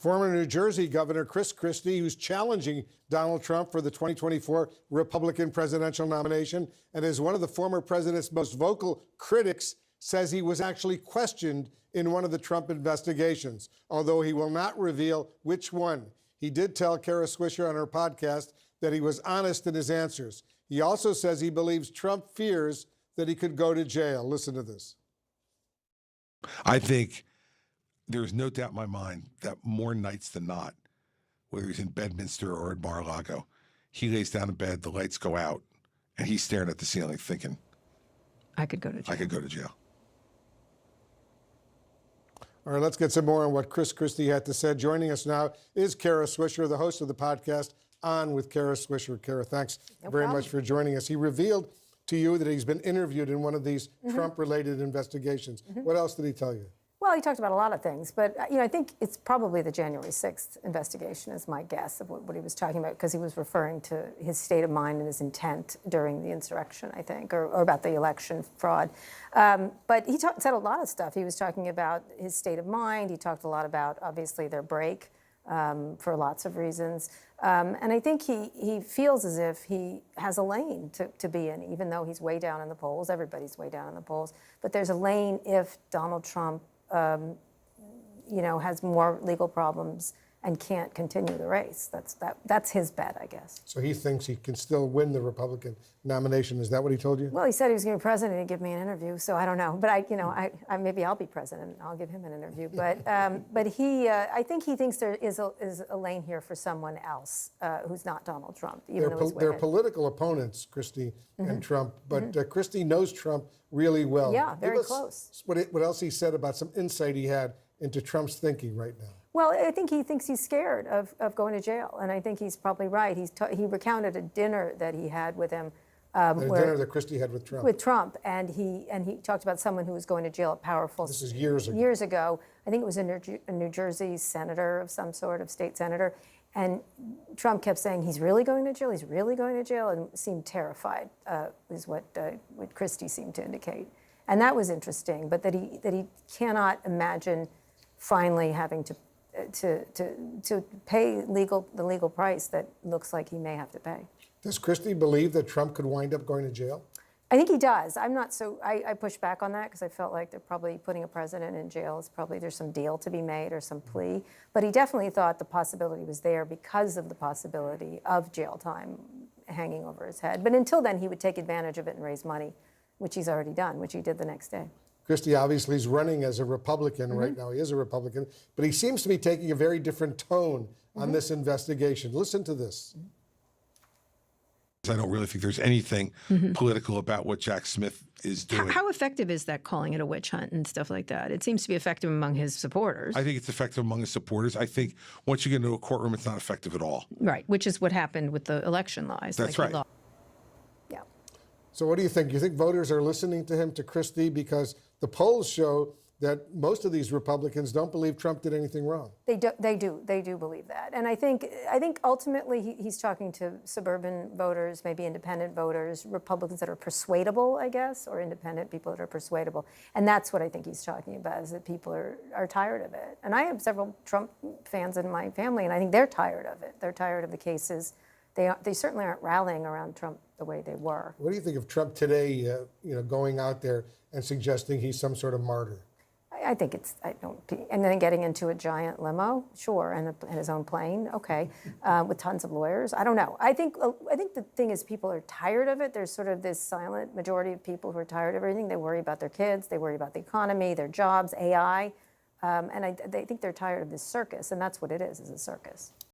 Former New Jersey Governor Christie, who's challenging Donald Trump for the 2024 Republican presidential nomination and is one of the former president's most vocal critics, says he was actually questioned in one of the Trump investigations, although he will not reveal which one. He did tell Kara Swisher on her podcast that he was honest in his answers. He also says he believes Trump fears that he could go to jail. Listen to this. I think there's no doubt in my mind that more nights than not, whether he's in Bedminster or in Mar-a-Lago, he lays down in bed, the lights go out, and he's staring at the ceiling thinking, I could go to jail. I could go to jail. All right, let's get some more on what Christie had to say. Joining us now is Kara Swisher, the host of the podcast On with Kara Swisher. Kara, thanks very much for joining us. He revealed to you that he's been interviewed in one of these Trump-related investigations. What else did he tell you? Well, he talked about a lot of things, but I think it's probably the January 6th investigation is my guess of what he was talking about, because he was referring to his state of mind and his intent during the insurrection, I think, or about the election fraud. But he said a lot of stuff. He was talking about his state of mind. He talked a lot about, obviously, their break for lots of reasons. And I think he feels as if he has a lane to be in, even though he's way down in the polls. Everybody's way down in the polls. But there's a lane if Donald Trump has more legal problems and can't continue the race. That's his bet, I guess. So he thinks he can still win the Republican nomination. Is that what he told you? Well, he said he was going to be president and give me an interview. So I don't know, but I maybe I'll be president. And I'll give him an interview. But I think he thinks there is a lane here for someone else who's not Donald Trump. They're political opponents, Christie and Trump. But Christie knows Trump really well. Yeah, very close. What else he said about some insight he had into Trump's thinking right now? Well, I think he thinks he's scared of going to jail, and I think he's probably right. He recounted a dinner that he had with him. Dinner that Christie had with Trump. With Trump, and he talked about someone who was going to jail, a powerful. This is years ago. Years ago, I think it was a New Jersey senator of some sort, of state senator, and Trump kept saying he's really going to jail. He's really going to jail, and seemed terrified. Is what Christie seemed to indicate, and that was interesting. But that he cannot imagine finally having to pay the legal price that looks like he may have to pay. Does Christie believe that Trump could wind up going to jail? I think he does. I'm not so. I push back on that because I felt like they're probably putting a president in jail. There's some deal to be made or some plea. But he definitely thought the possibility was there because of the possibility of jail time hanging over his head. But until then, he would take advantage of it and raise money, which he's already done, which he did the next day. Christie obviously is running as a Republican right now. He is a Republican, but he seems to be taking a very different tone on this investigation. Listen to this. I don't really think there's anything political about what Jack Smith is doing. How effective is that, calling it a witch hunt and stuff like that? It seems to be effective among his supporters. I think it's effective among his supporters. I think once you get into a courtroom, it's not effective at all. Right, which is what happened with the election lies. That's right. Yeah. So what do you think? You think voters are listening to him, to Christie, because the polls show that most of these Republicans don't believe Trump did anything wrong? They do believe that, and I think ultimately he's talking to suburban voters, maybe independent voters, Republicans that are persuadable, I guess, or independent people that are persuadable, and that's what I think he's talking about, is that people are tired of it. And I have several Trump fans in my family, and I think they're tired of it. They're tired of the cases. They certainly aren't rallying around Trump the way they were. What do you think of Trump today, going out there and suggesting he's some sort of martyr? I think and then getting into a giant limo, sure, and his own plane, okay, with tons of lawyers. I don't know. I think the thing is, people are tired of it. There's sort of this silent majority of people who are tired of everything. They worry about their kids. They worry about the economy, their jobs, AI, and they think they're tired of this circus, and that's what it is a circus.